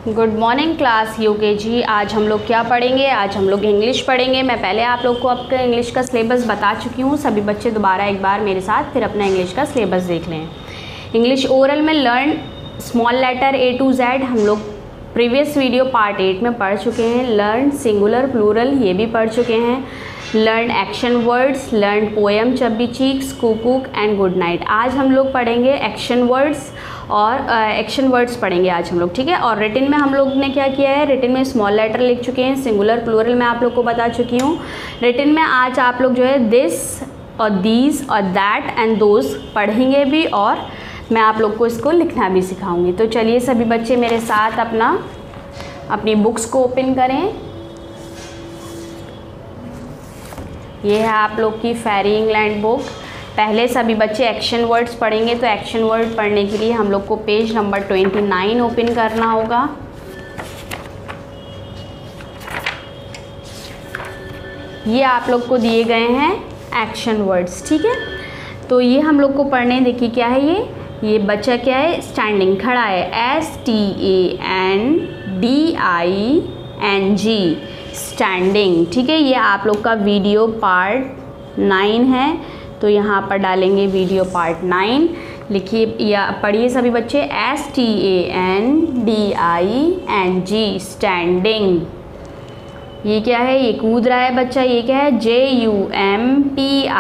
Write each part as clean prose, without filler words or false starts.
Good morning class UKG. आज हम लोग क्या पढ़ेंगे? आज हम लोग इंग्लिश पढ़ेंगे। मैं पहले आप लोग को आपका इंग्लिश का सिलेबस बता चुकी हूँ। सभी बच्चे दोबारा एक बार मेरे साथ फिर अपना इंग्लिश का सिलेबस देख लें। इंग्लिश ओरल में learn small letter A to Z हम लोग प्रीवियस वीडियो पार्ट 8 में पढ़ चुके हैं। लर्न सिंगुलर प्लूरल ये भी पढ़ चुके हैं। Learn action words, learn poem चब्बी cheeks, cook and good night. आज हम लोग पढ़ेंगे एक्शन वर्ड्स और एक्शन वर्ड्स पढ़ेंगे आज हम लोग, ठीक है। और रिटन में हम लोग ने क्या किया है, रिटन में स्मॉल लेटर लिख चुके हैं, सिंगुलर प्लूरल मैं आप लोग को बता चुकी हूँ। रिटन में आज आप लोग जो है दिस और दीज और दैट एंड दोज पढ़ेंगे भी और मैं आप लोग को इसको लिखना भी सिखाऊंगी। तो चलिए सभी बच्चे मेरे साथ अपनी बुक्स को ओपन करें। ये है आप लोग की फेरी इंग्लैंड बुक। पहले सभी बच्चे एक्शन वर्ड्स पढ़ेंगे, तो एक्शन वर्ड पढ़ने के लिए हम लोग को पेज नंबर 29 ओपन करना होगा। ये आप लोग को दिए गए हैं एक्शन वर्ड्स, ठीक है। तो ये हम लोग को पढ़ने, देखिए क्या है ये बच्चा क्या है, स्टैंडिंग खड़ा है, STANDING स्टैंडिंग, ठीक है। ये आप लोग का वीडियो पार्ट 9 है, तो यहाँ पर डालेंगे वीडियो पार्ट 9। लिखिए या पढ़िए सभी बच्चे, STANDING स्टैंडिंग। ये क्या है, ये कूद रहा है बच्चा, ये क्या है, JUMPING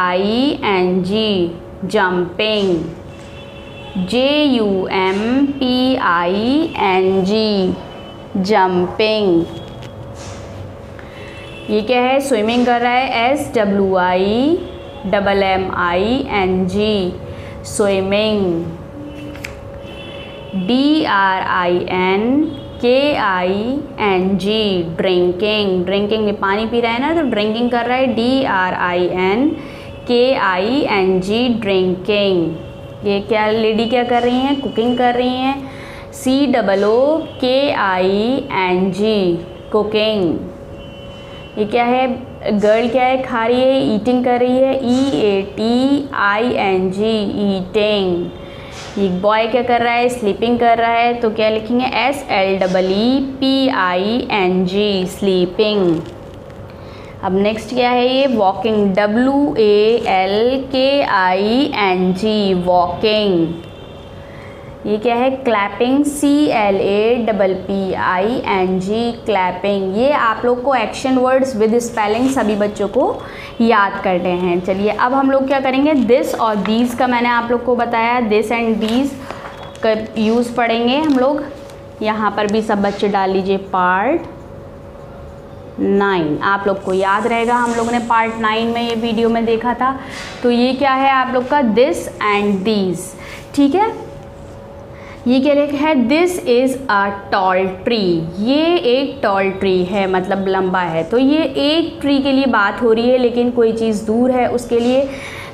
जंपिंग, JUMPING जंपिंग। ये क्या है, स्विमिंग कर रहा है, SWIMMING swimming. DRINKING drinking, drinking, ये पानी पी रहा है ना, तो ड्रिंकिंग कर रहा है, DRINKING ड्रिंकिंग। ये क्या लेडी क्या कर रही हैं, कुकिंग कर रही हैं, COOKING कुकिंग। ये क्या है, गर्ल क्या है, खा रही है, ईटिंग कर रही है, EATING ईटिंग। ये बॉय क्या कर रहा है, स्लीपिंग कर रहा है, तो क्या लिखेंगे, SLEEPING स्लीपिंग। अब नेक्स्ट क्या है, ये वॉकिंग, WALKING वॉकिंग। ये क्या है, क्लैपिंग, CLAPPING क्लैपिंग। ये आप लोग को एक्शन वर्ड्स विद स्पेलिंग सभी बच्चों को याद करने हैं। चलिए अब हम लोग क्या करेंगे, दिस और दीज का मैंने आप लोग को बताया, दिस एंड दीज का यूज़ पढ़ेंगे हम लोग। यहाँ पर भी सब बच्चे डाल लीजिए पार्ट 9, आप लोग को याद रहेगा, हम लोग ने पार्ट 9 में ये वीडियो में देखा था। तो ये क्या है आप लोग का, दिस एंड दीज, ठीक है। ये क्या लिखा है, this is a tall tree, ये एक टॉल ट्री है, मतलब लंबा है। तो ये एक ट्री के लिए बात हो रही है, लेकिन कोई चीज़ दूर है उसके लिए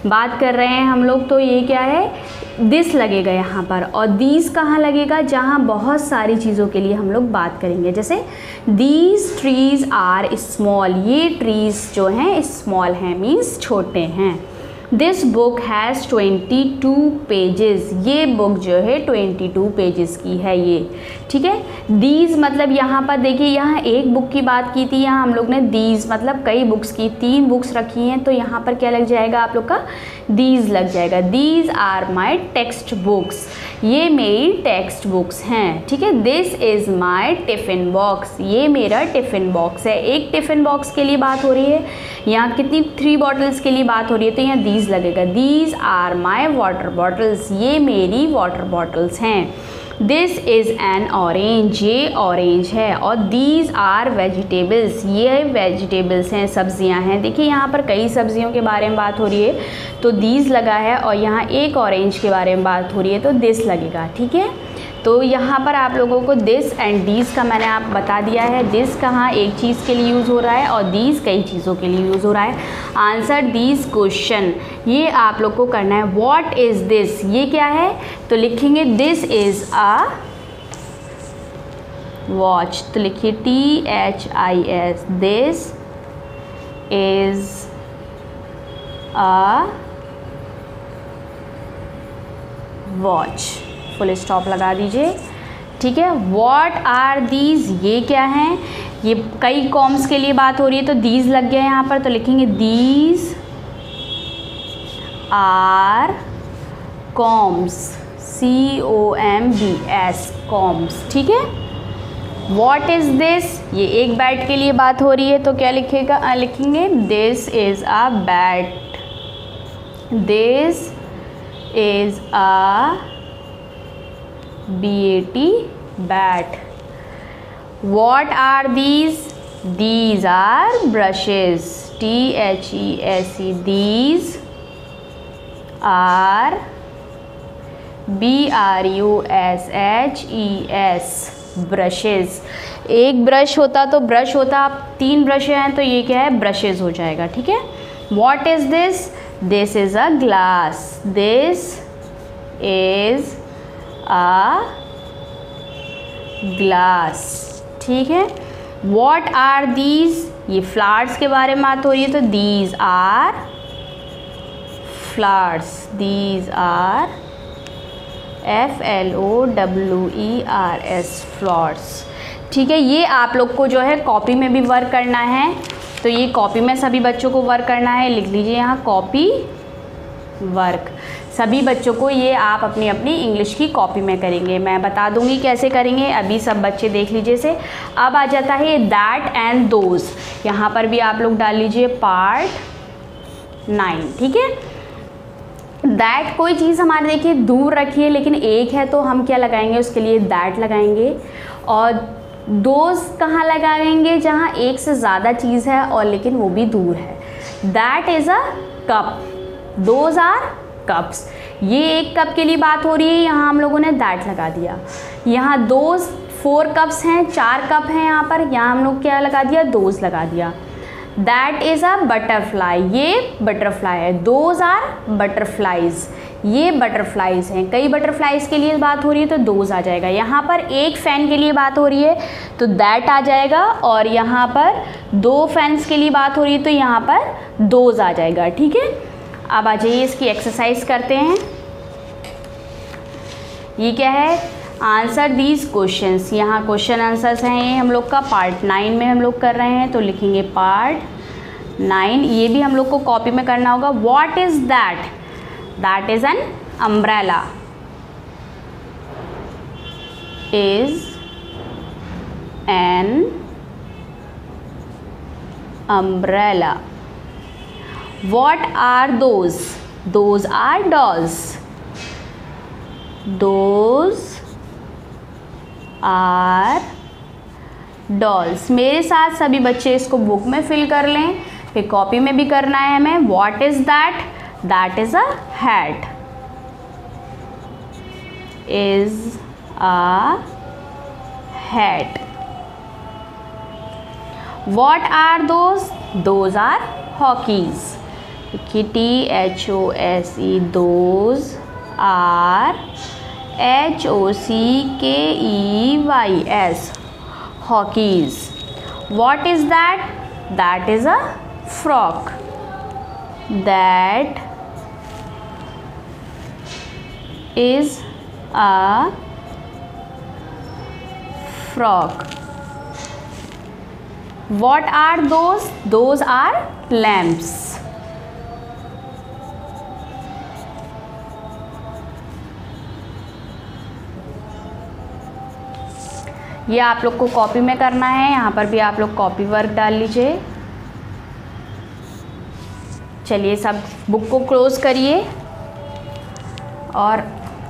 बात कर रहे हैं हम लोग। तो ये क्या है, दिस लगेगा यहाँ पर, और दीज कहाँ लगेगा, जहाँ बहुत सारी चीज़ों के लिए हम लोग बात करेंगे। जैसे दीज ट्रीज़ आर स्मॉल, ये ट्रीज़ जो हैं स्मॉल हैं, मीन्स छोटे हैं। दिस बुक हैज़ 22 पेजेस, ये बुक जो है 22 पेजेस की है ये, ठीक है। दीज मतलब यहाँ पर देखिए, यहाँ एक बुक की बात की थी, यहाँ हम लोग ने दीज मतलब कई बुक्स की, 3 बुक्स रखी हैं, तो यहाँ पर क्या लग जाएगा आप लोग का, दीज लग जाएगा। These are my text books, ये मेरी टेक्स्ट बुक्स हैं, ठीक है। This is my tiffin box, ये मेरा टिफ़िन बॉक्स है। एक टिफ़िन बॉक्स के लिए बात हो रही है, यहाँ कितनी 3 बॉटल्स के लिए बात हो रही है, तो यहाँ दीज लगेगा। These are my water bottles, ये मेरी वाटर बॉटल्स हैं। दिस इज़ एन ऑरेंज, ये ऑरेंज है। और दीज आर वेजिटेबल्स, ये वेजिटेबल्स हैं, सब्जियां हैं। देखिए यहाँ पर कई सब्जियों के बारे में बात हो रही है, तो दीज लगा है, और यहाँ एक ऑरेंज के बारे में बात हो रही है, तो दिस लगेगा, ठीक है। तो यहाँ पर आप लोगों को दिस एंड दीज का मैंने आप बता दिया है। दिस कहाँ एक चीज़ के लिए यूज़ हो रहा है और दीज कई चीज़ों के लिए यूज़ हो रहा है। आंसर दीज क्वेश्चन, ये आप लोग को करना है। व्हाट इज़ दिस, ये क्या है, तो लिखेंगे दिस इज़ अ वॉच, तो लिखिए THIS, this is a watch, full stop लगा दीजिए। ठीक है। व्हाट आर दीज, ये क्या हैं, ये कई कॉम्स के लिए बात हो रही है तो दीज लग गया यहाँ पर, तो लिखेंगे these are combs, COMBS, combs, ठीक है। व्हाट इज़ दिस, ये एक बैट के लिए बात हो रही है तो क्या लिखेगा, लिखेंगे this is a bat, this is a BAT, bat. What are these? These are brushes, THESE, these are BRUSHES, brushes। एक ब्रश होता तो ब्रश होता, आप 3 ब्रश हैं तो ये क्या है, ब्रशेज हो जाएगा, ठीक है। What is this? This is a glass, this is a glass, ठीक है। What are these? ये flowers के बारे में बात हो रही है तो these are flowers, these are FLOWERS, flowers, ठीक है। ये आप लोग को जो है कॉपी में भी वर्क करना है, तो ये कॉपी में सभी बच्चों को वर्क करना है, लिख लीजिए यहाँ कॉपी वर्क। सभी बच्चों को ये आप अपनी अपनी इंग्लिश की कॉपी में करेंगे, मैं बता दूंगी कैसे करेंगे, अभी सब बच्चे देख लीजिए से। अब आ जाता है दैट एंड दोज, यहाँ पर भी आप लोग डाल लीजिए पार्ट 9, ठीक है। दैट कोई चीज़ हमारे देखिए दूर रखी है लेकिन एक है तो हम क्या लगाएंगे, उसके लिए दैट लगाएंगे। और दोज कहाँ लगाएंगे, जहाँ एक से ज़्यादा चीज़ है और लेकिन वो भी दूर है। That is a cup, those are cups, ये एक कप के लिए बात हो रही है, यहाँ हम लोगों ने दैट लगा दिया। यहाँ दोज 4 कप्स हैं, 4 कप हैं यहाँ पर, यहाँ हम लोग क्या लगा दिया, दोज लगा दिया। दैट इज़ अ बटरफ्लाई, ये बटरफ्लाई है। दोज आर बटरफ्लाइज, ये बटरफ्लाइज हैं। कई बटरफ्लाइज के लिए बात हो रही है तो दोज आ जाएगा। यहाँ पर एक फ़ैन के लिए बात हो रही है तो दैट आ जाएगा, और यहाँ पर 2 फैंस के लिए बात हो रही है तो यहाँ पर दोज आ जाएगा, ठीक है। अब आ जाइए इसकी एक्सरसाइज करते हैं। ये क्या है, आंसर दीज क्वेश्चंस, यहाँ क्वेश्चन आंसर्स हैं, ये हम लोग का पार्ट 9 में हम लोग कर रहे हैं तो लिखेंगे पार्ट 9। ये भी हम लोग को कॉपी में करना होगा। What is that, that is an umbrella, is an umbrella. What are those? Those are dolls. Those are dolls. मेरे साथ सभी बच्चे इसको बुक में फिल कर लें, फिर कॉपी में भी करना है हमें। What is that? That is a hat. Is a hat. What are those? Those are hockeys. THOSE, those are HOCKEYS, hockeys. What is that? That is a frock. That is a frock. What are those? Those are lamps. ये आप लोग को copy में करना है, यहाँ पर भी आप लोग कॉपी वर्क डाल लीजिए। चलिए सब बुक को क्लोज करिए और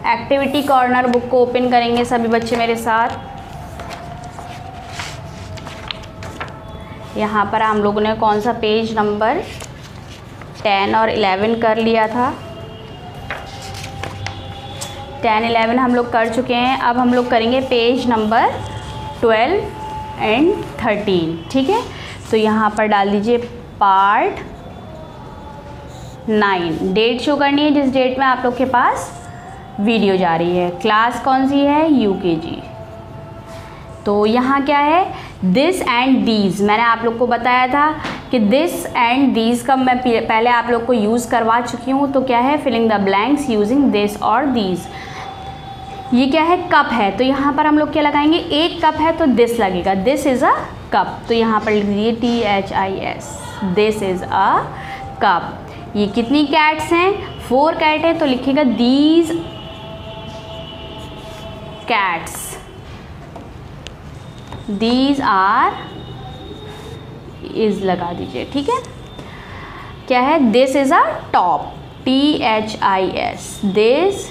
एक्टिविटी कॉर्नर बुक को ओपन करेंगे सभी बच्चे मेरे साथ। यहाँ पर हम लोगों ने कौन सा पेज नंबर 10 और 11 कर लिया था। 10, 11 हम लोग कर चुके हैं। अब हम लोग करेंगे पेज नंबर 12 एंड 13, ठीक है। तो यहाँ पर डाल दीजिए पार्ट 9। डेट शो करनी है जिस डेट में आप लोग के पास वीडियो जा रही है। क्लास कौन सी है, UKG। तो यहाँ क्या है, दिस एंड दीज। मैंने आप लोग को बताया था कि दिस एंड दीज का मैं पहले आप लोग को यूज़ करवा चुकी हूँ। तो क्या है, filling the blanks using this और दीज। ये क्या है, कप है, तो यहाँ पर हम लोग क्या लगाएंगे, एक कप है तो दिस लगेगा, दिस इज़ अ कप, तो यहाँ पर लिख दीजिए THIS, this is a cup. ये कितनी कैट्स हैं, 4 कैट है, तो लिखिएगा these cats, these are, is लगा दीजिए, ठीक है। क्या है, this is a top, THIS, this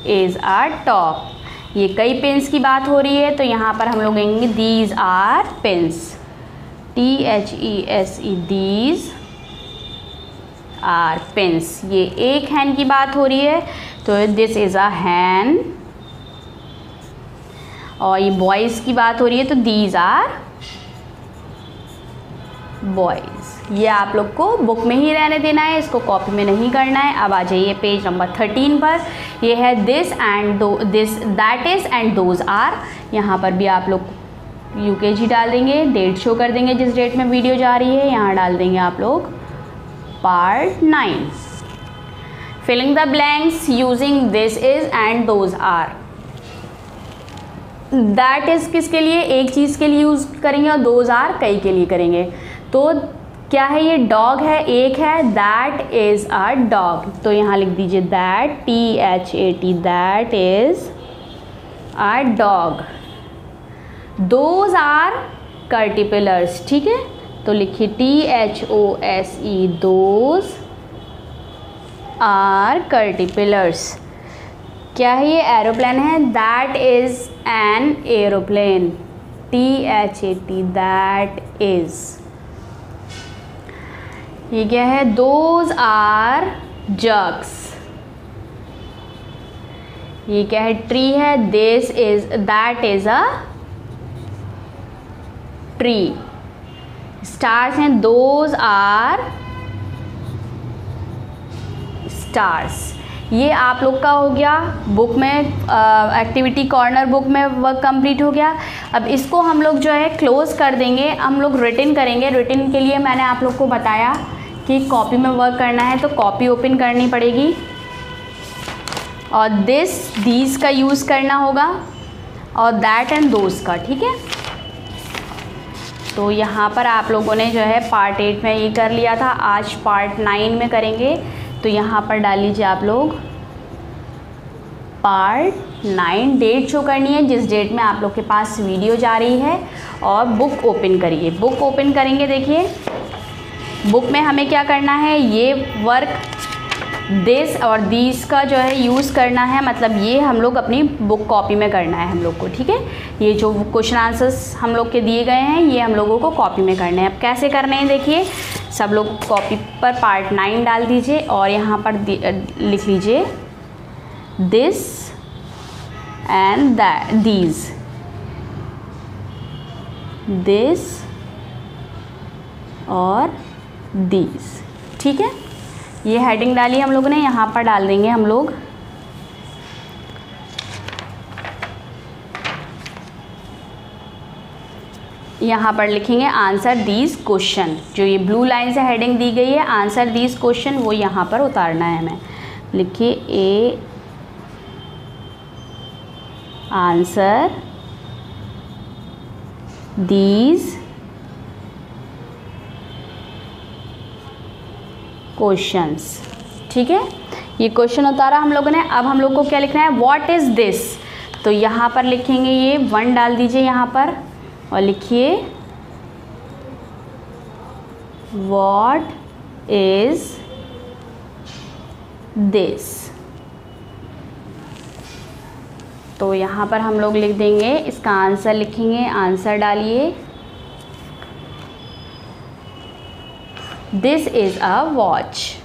is a top. ये कई पेन्स की बात हो रही है, तो यहाँ पर हम लोग कहेंगे these are pens, THESE, these are pens. ये एक हैन की बात हो रही है, तो दिस इज़ अ हैन, और ये बॉयज़ की बात हो रही है, तो दीज आर बॉयज़। ये आप लोग को बुक में ही रहने देना है, इसको कॉपी में नहीं करना है। अब आ जाइए पेज नंबर 13 पर, ये है this and this, that is and those are. यहाँ पर भी आप लोग UKG डाल देंगे, डेट शो कर देंगे जिस डेट में वीडियो जा रही है, यहाँ डाल देंगे आप लोग part 9। Filling the blanks using this is and those are. That is किसके लिए, एक चीज़ के लिए यूज़ करेंगे, और दोज आर कई के लिए करेंगे। तो क्या है, ये डॉग है, एक है, दैट इज़ अ डॉग, तो यहाँ लिख दीजिए that, THAT, that is a dog. Those are caterpillars, ठीक है, तो लिखिए THOSE, दोज आर कैटरपिलर्स। क्या है, ये एरोप्लेन है, that is an aeroplane, THAT, that is. ये क्या है, दोज आर जग्स। ये क्या है, ट्री है, this is, that is a tree. Stars हैं, दोज आर स्टार्स। ये आप लोग का हो गया बुक में, एक्टिविटी कॉर्नर बुक में वर्क कंप्लीट हो गया। अब इसको हम लोग जो है क्लोज कर देंगे, हम लोग रिटन करेंगे। रिटन के लिए मैंने आप लोग को बताया कि कॉपी में वर्क करना है तो कॉपी ओपन करनी पड़ेगी, और दिस, दीज का यूज़ करना होगा, और दैट एंड दोज का, ठीक है। तो यहाँ पर आप लोगों ने जो है पार्ट 8 में ये कर लिया था, आज पार्ट 9 में करेंगे। तो यहाँ पर डाल लीजिए आप लोग पार्ट 9, डेट शो करनी है जिस डेट में आप लोग के पास वीडियो जा रही है, और बुक ओपन करिए। बुक ओपन करेंगे, देखिए बुक में हमें क्या करना है, ये वर्क दिस और दीज का जो है यूज़ करना है, मतलब ये हम लोग अपनी बुक कॉपी में करना है हम लोग को, ठीक है। ये जो क्वेश्चन आंसर्स हम लोग के दिए गए हैं, ये हम लोगों को कॉपी में करने हैं। अब कैसे करने हैं, देखिए सब लोग कॉपी पर पार्ट 9 डाल दीजिए, और यहाँ पर लिख लीजिए this and that, these, this और दीज, ठीक है। ये हेडिंग डाली हम लोगों ने, यहाँ पर डाल देंगे हम लोग यहाँ पर लिखेंगे आंसर दीज क्वेश्चन। जो ये ब्लू लाइन से हेडिंग दी गई है आंसर दीज क्वेश्चन, वो यहाँ पर उतारना है हमें। लिखिए ए आंसर दीज क्वेश्चंस, ठीक है। ये क्वेश्चन उतारा हम लोगों ने। अब हम लोग को क्या लिखना है, व्हाट इज़ दिस, तो यहाँ पर लिखेंगे ये 1 डाल दीजिए यहाँ पर, और लिखिए व्हाट इज़ दिस। तो यहाँ पर हम लोग लिख देंगे, इसका आंसर लिखेंगे, आंसर डालिए दिस इज़ अ वॉच।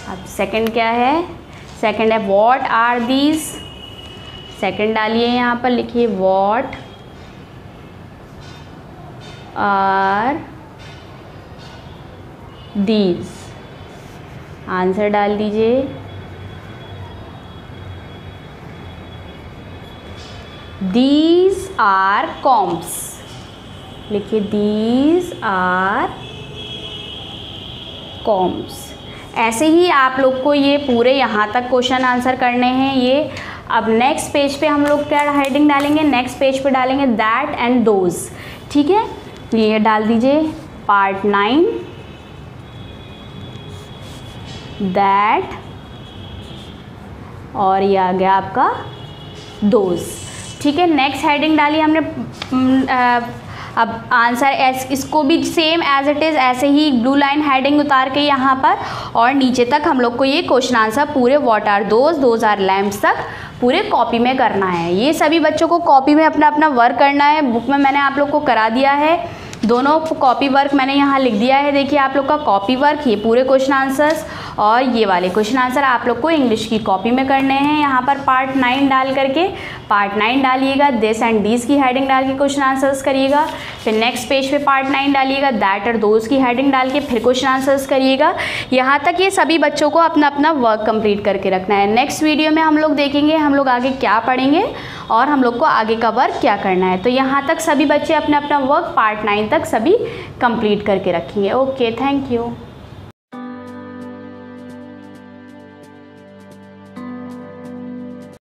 अब सेकंड क्या है, सेकंड है व्हाट आर दीज। सेकंड डालिए यहाँ पर, लिखिए व्हाट आर दीज, आंसर डाल दीजिए दीज आर कॉम्ब्स। लिखिए दीज आर कॉम्स। ऐसे ही आप लोग को ये पूरे यहाँ तक क्वेश्चन आंसर करने हैं ये। अब नेक्स्ट पेज पे हम लोग क्या हेडिंग डालेंगे, नेक्स्ट पेज पे डालेंगे दैट एंड दोज। ठीक है, ये डाल दीजिए पार्ट 9 दैट, और ये आ गया आपका दोज। ठीक है, नेक्स्ट हेडिंग डाली हमने। अब आंसर इसको भी सेम एज इट इज़ ऐसे ही ब्लू लाइन हेडिंग उतार के यहाँ पर, और नीचे तक हम लोग को ये क्वेश्चन आंसर पूरे what are those are lamps तक पूरे कॉपी में करना है। ये सभी बच्चों को कॉपी में अपना अपना वर्क करना है। बुक में मैंने आप लोग को करा दिया है, दोनों कॉपी वर्क मैंने यहाँ लिख दिया है। देखिए आप लोग का कॉपी वर्क, ये पूरे क्वेश्चन आंसर्स और ये वाले क्वेश्चन आंसर आप लोग को इंग्लिश की कॉपी में करने हैं। यहाँ पर पार्ट 9 डाल करके पार्ट 9 डालिएगा, दिस एंड दीज की हेडिंग डाल के क्वेश्चन आंसर्स करिएगा। फिर नेक्स्ट पेज पे पार्ट 9 डालिएगा, दैट और दोज की हेडिंग डाल के फिर क्वेश्चन आंसर्स करिएगा। यहाँ तक ये सभी बच्चों को अपना अपना वर्क कंप्लीट करके रखना है। नेक्स्ट वीडियो में हम लोग देखेंगे हम लोग आगे क्या पढ़ेंगे और हम लोग को आगे का वर्क क्या करना है। तो यहाँ तक सभी बच्चे अपना अपना वर्क पार्ट 9 तक सभी कंप्लीट करके रखेंगे। Okay, thank you.